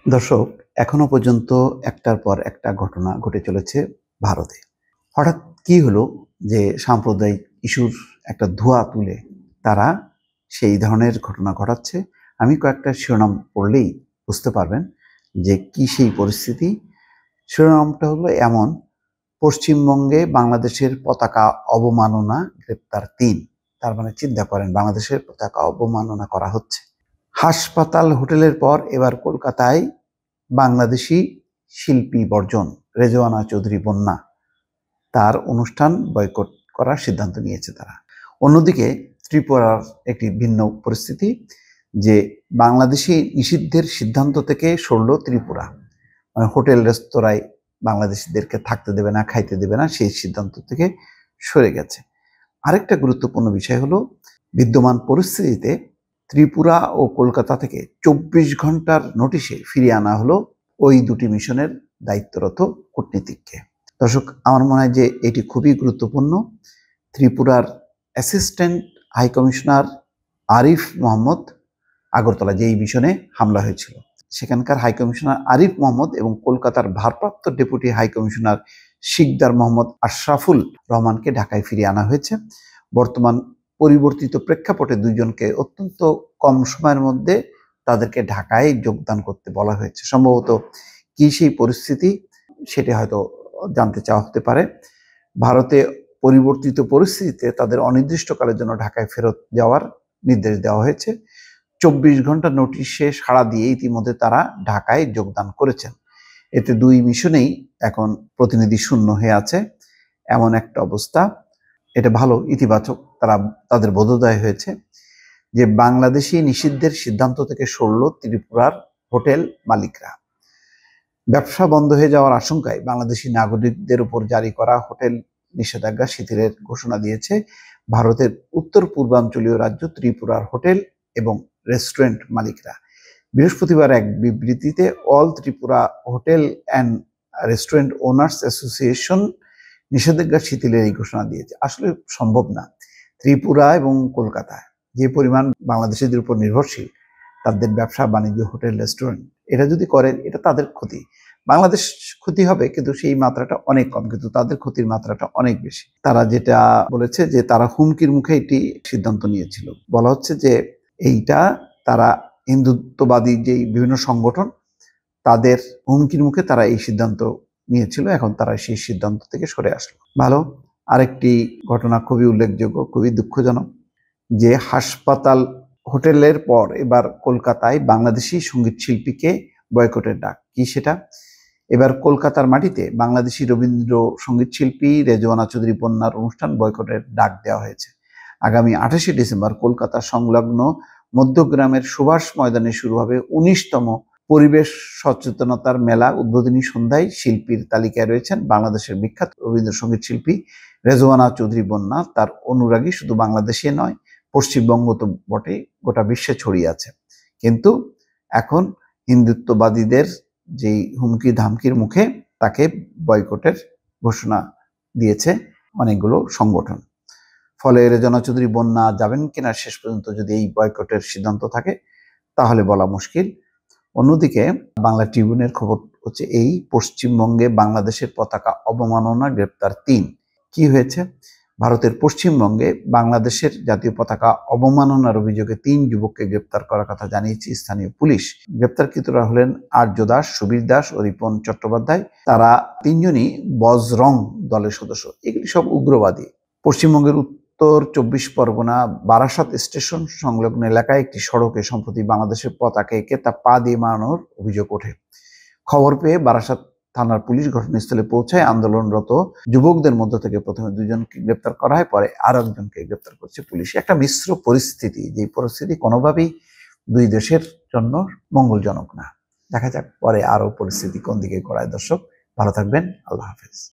দর্শক, এখনো পর্যন্ত একটার পর একটা ঘটনা ঘটে চলেছে ভারতে। হঠাৎ কি হলো যে সাম্প্রদায়িক ইস্যুর একটা ধোঁয়া তুলে তারা সেই ধরনের ঘটনা ঘটাচ্ছে। আমি কয়েকটা শিরোনাম পড়লেই বুঝতে পারবেন যে কি সেই পরিস্থিতি। শিরোনামটা হলো এমন: পশ্চিমবঙ্গে বাংলাদেশের পতাকা অবমাননা, গ্রেপ্তার ৩। তার মানে চিন্তা করেন, বাংলাদেশের পতাকা অবমাননা করা হচ্ছে। হাসপাতাল হোটেলের পর এবার কলকাতায় বাংলাদেশি শিল্পী বর্জন, রেজওয়ানা চৌধুরী বন্যা, তার অনুষ্ঠান বয়কট করার সিদ্ধান্ত নিয়েছে তারা। অন্যদিকে ত্রিপুরার একটি ভিন্ন পরিস্থিতি, যে বাংলাদেশি নিষিদ্ধের সিদ্ধান্ত থেকে সরল ত্রিপুরা। মানে হোটেল রেস্তোরাঁয় বাংলাদেশিদেরকে থাকতে দেবে না, খাইতে দেবে না, সেই সিদ্ধান্ত থেকে সরে গেছে। আরেকটা গুরুত্বপূর্ণ বিষয় হলো, বিদ্যমান পরিস্থিতিতে ত্রিপুরা ও কলকাতা থেকে ২৪ ঘন্টার নোটিশে ফিরিয়ে আনা হলো ওই দুটি মিশনের দায়িত্বরত কূটনীতিককে। দর্শক, আমার মনে হয় যে এটি খুবই গুরুত্বপূর্ণ। ত্রিপুরার অ্যাসিস্ট্যান্ট হাইকমিশনার আরিফ মোহাম্মদ, আগরতলা যেই মিশনে হামলা হয়েছিল, সেখানকার হাইকমিশনার আরিফ মোহাম্মদ এবং কলকাতার ভারপ্রাপ্ত ডেপুটি হাইকমিশনার শিকদার মোহাম্মদ আশরাফুল রহমানকে ঢাকায় ফিরিয়ে আনা হয়েছে। বর্তমান পরিবর্তিত প্রেক্ষাপটে দুইজনকে অত্যন্ত কম সময়ের মধ্যে তাদেরকে ঢাকায় যোগদান করতে বলা হয়েছে। সম্ভবত কি সেই পরিস্থিতি, সেটি হয়তো জানতে চাওয়া হতে পারে। ভারতে পরিবর্তিত পরিস্থিতিতে তাদের অনির্দিষ্টকালের জন্য ঢাকায় ফেরত যাওয়ার নির্দেশ দেওয়া হয়েছে। ২৪ ঘন্টা নোটিশে সাড়া দিয়ে ইতিমধ্যে তারা ঢাকায় যোগদান করেছেন। এতে দুই মিশনেই এখন প্রতিনিধি শূন্য হয়ে আছে, এমন একটা অবস্থা। এটা ভালো, ইতিবাচক। তাদের বোধোদয় হয়েছে যে বাংলাদেশি নিষিদ্ধের সিদ্ধান্ত থেকে সরল ত্রিপুরার হোটেল মালিকরা। ব্যবসা বন্ধ হয়ে যাওয়ার আশঙ্কায় বাংলাদেশি নাগরিকদের উপর জারি করা হোটেল নিষেধাজ্ঞা শিথিলের ঘোষণা দিয়েছে ভারতের উত্তর পূর্বাঞ্চলীয় রাজ্য ত্রিপুরার হোটেল এবং রেস্টুরেন্ট মালিকরা। বৃহস্পতিবার এক বিবৃতিতে all Tripura hotel and restaurant owners association নিষেধাজ্ঞা শিথিলের এই ঘোষণা দিয়েছে। আসলে সম্ভব না। ত্রিপুরা এবং কলকাতা যে পরিমাণ বাংলাদেশিদের উপর নির্ভরশীল, তাদের ব্যবসা বাণিজ্য, হোটেল রেস্টুরেন্ট, এটা যদি করেন, এটা তাদের ক্ষতি। বাংলাদেশ ক্ষতি হবে, কিন্তু সেই মাত্রাটা অনেক কম, কিন্তু তাদের ক্ষতির মাত্রাটা অনেক বেশি। তারা যেটা বলেছে যে তারা হুমকির মুখে এটি সিদ্ধান্ত নিয়েছিল। বলা হচ্ছে যে এইটা তারা হিন্দুত্ববাদী যেই বিভিন্ন সংগঠন, তাদের হুমকির মুখে তারা এই সিদ্ধান্ত নিয়েছিল। এখন তারা সেই সিদ্ধান্ত থেকে সরে আসলো। ভালো। আরেকটি ঘটনা খুবই উল্লেখযোগ্য, খুবই দুঃখজনক, যে হাসপাতাল হোটেলের পর এবার কলকাতায় বাংলাদেশি সঙ্গীত শিল্পীকে বয়কটের ডাক। কি সেটা? এবার কলকাতার মাটিতে বাংলাদেশি রবীন্দ্র সঙ্গীত শিল্পী রেজওয়ানা চৌধুরী বন্যার অনুষ্ঠান বয়কটের ডাক দেওয়া হয়েছে। আগামী ২৮শে ডিসেম্বর কলকাতা সংলগ্ন মধ্যগ্রামের সুভাষ ময়দানে শুরু হবে ১৯তম পরিবেশ সচেতনতার মেলা। উদ্বোধনী সন্ধ্যায় শিল্পীর তালিকায় রয়েছেন বাংলাদেশের বিখ্যাত রবীন্দ্রসঙ্গীত শিল্পী রেজওয়ানা চৌধুরী বন্যা। তার অনুরাগী শুধু বাংলাদেশে নয়, পশ্চিমবঙ্গ তো বটে, গোটা বিশ্বে ছড়িয়ে আছে। কিন্তু এখন হিন্দুত্ববাদীদের যেই হুমকি ধামকির মুখে তাকে বয়কটের ঘোষণা দিয়েছে অনেকগুলো সংগঠন। ফলে রেজওয়ানা চৌধুরী বন্যা যাবেন কিনা শেষ পর্যন্ত, যদি এই বয়কটের সিদ্ধান্ত থাকে, তাহলে বলা মুশকিল। অন্যদিকে বাংলা ট্রিবিউনের খবর হচ্ছে এই: পশ্চিমবঙ্গে বাংলাদেশের পতাকা অবমাননা, গ্রেপ্তার ৩। কি হয়েছে? ভারতের পশ্চিমবঙ্গে বাংলাদেশের জাতীয় পতাকা অবমাননার অভিযোগে ৩ যুবককে গ্রেপ্তার করার কথা জানিয়েছে স্থানীয় পুলিশ। গ্রেপ্তারকৃতরা হলেন আর্য দাস, সুবীর দাস ও রিপন চট্টোপাধ্যায়। তারা তিনজনই বজরং দলের সদস্য। এগুলি সব উগ্রবাদী। পশ্চিমবঙ্গের উত্তর ২৪ পরগনা বারাসাত স্টেশন সংলগ্ন এলাকায় একটি সড়কে সম্প্রতি বাংলাদেশের পতাকা এঁকে তা পা দিয়ে মারানোর অভিযোগ ওঠে। খবর পেয়ে বারাসাত থানার পুলিশ ঘটনাস্থলে পৌঁছায়। আন্দোলনরত যুবকদের মধ্য থেকে প্রথমে ২ জনকে গ্রেপ্তার করা হয়, পরে আরো একজনকে গ্রেপ্তার করছে পুলিশ। একটা মিশ্র পরিস্থিতি, যে পরিস্থিতি কোনোভাবেই দুই দেশের জন্য মঙ্গলজনক না। দেখা যাক পরে আরো পরিস্থিতি কোন দিকে গড়ায়। দর্শক, ভালো থাকবেন। আল্লাহ হাফেজ।